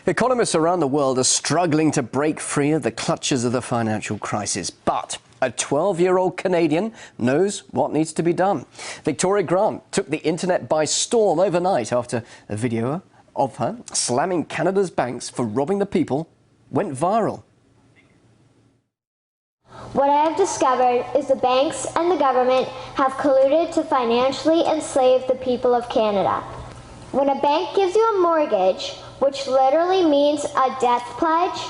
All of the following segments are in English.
Economists around the world are struggling to break free of the clutches of the financial crisis. But a 12-year-old Canadian knows what needs to be done. Victoria Grant took the internet by storm overnight after a video of her slamming Canada's banks for robbing the people went viral. What I have discovered is the banks and the government have colluded to financially enslave the people of Canada. When a bank gives you a mortgage, which literally means a death pledge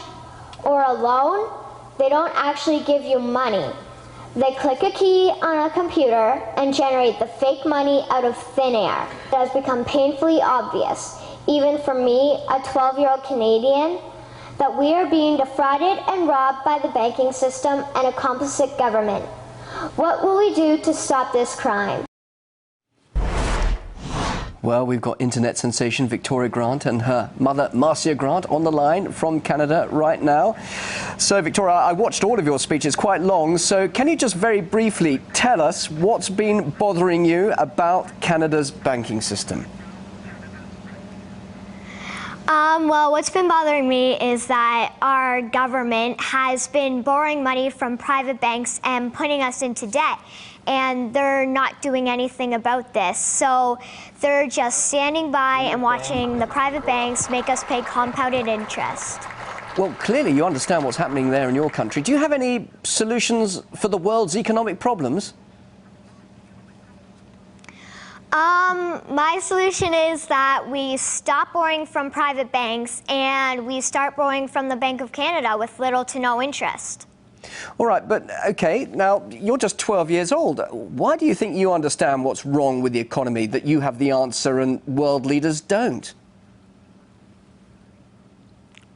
or a loan, they don't actually give you money. They click a key on a computer and generate the fake money out of thin air. It has become painfully obvious, even for me, a 12-year-old Canadian, that we are being defrauded and robbed by the banking system and a complicit government. What will we do to stop this crime? Well, we've got internet sensation Victoria Grant and her mother, Marcia Grant, on the line from Canada right now. So, Victoria, I watched all of your speeches, quite long, so can you just very briefly tell us what's been bothering you about Canada's banking system? Well, what's been bothering me is that our government has been borrowing money from private banks and putting us into debt. And they're not doing anything about this. So they're just standing by and watching the private banks make us pay compounded interest. Well, clearly you understand what's happening there in your country. Do you have any solutions for the world's economic problems? My solution is that we stop borrowing from private banks and we start borrowing from the Bank of Canada with little to no interest. All right, but OK, now you're just 12 years old. Why do you think you understand what's wrong with the economy, that you have the answer and world leaders don't?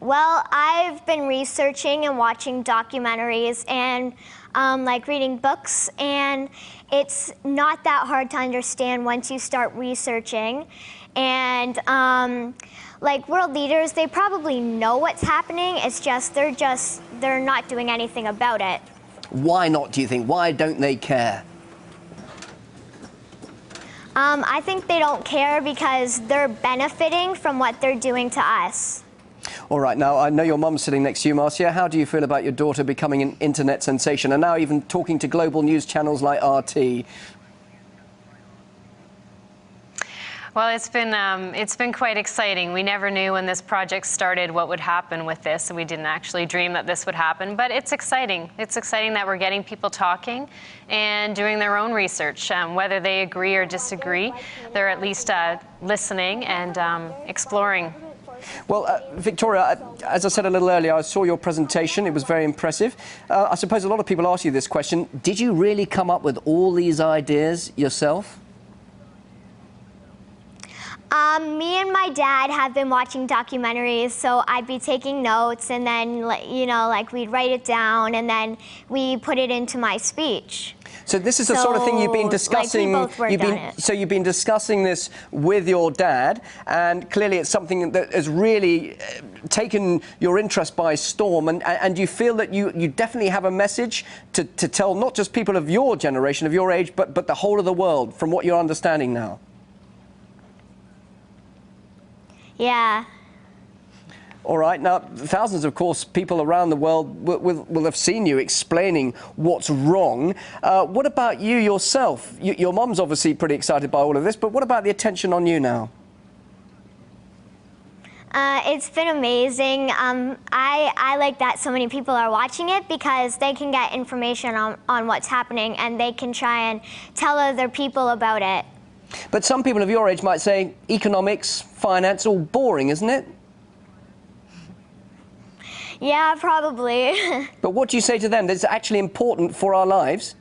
Well, I've been researching and watching documentaries and like reading books, and it's not that hard to understand once you start researching. And like world leaders, they probably know what's happening. It's just they're not doing anything about it. Why not, do you think? Why don't they care? I think they don't care because they're benefiting from what they're doing to us. All right, now I know your mum's sitting next to you, Marcia. How do you feel about your daughter becoming an internet sensation and now even talking to global news channels like RT? Well, it's been quite exciting. We never knew when this project started what would happen with this, and we didn't actually dream that this would happen. But it's exciting. It's exciting that we're getting people talking and doing their own research. Whether they agree or disagree, they're at least listening and exploring. Well, Victoria, as I said a little earlier, I saw your presentation. It was very impressive. I suppose a lot of people ask you this question. Did you really come up with all these ideas yourself? Me and my dad have been watching documentaries, so I'd be taking notes and then, you know, like we'd write it down and then we put it into my speech. So this is the sort of thing you've been discussing. So you've been discussing this with your dad, and clearly it's something that has really taken your interest by storm. And you feel that you definitely have a message to tell not just people of your generation, of your age, but the whole of the world, from what you're understanding now. Yeah. All right. Now, thousands, of course, people around the world will have seen you explaining what's wrong. What about you yourself? Your mum's obviously pretty excited by all of this, but what about the attention on you now? It's been amazing. I like that so many people are watching it because they can get information on what's happening and they can try and tell other people about it. But some people of your age might say economics, finance, all boring, isn't it? Yeah, probably. But what do you say to them? That's actually important for our lives?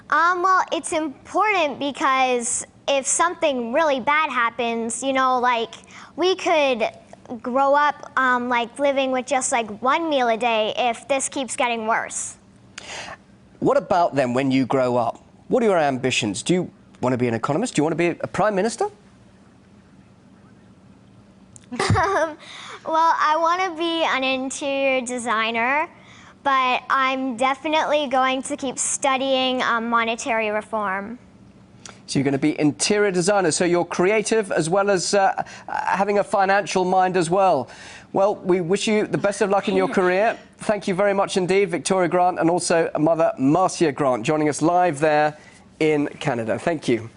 Well, it's important because if something really bad happens, you know, like we could grow up like living with just like one meal a day if this keeps getting worse. What about then when you grow up? What are your ambitions? Do you want to be an economist? Do you want to be a prime minister? Well, I want to be an interior designer, but I'm definitely going to keep studying monetary reform. So you're going to be interior designer. So you're creative as well as having a financial mind as well. Well, we wish you the best of luck in your career. Thank you very much indeed, Victoria Grant, and also mother Marcia Grant, joining us live there in Canada. Thank you.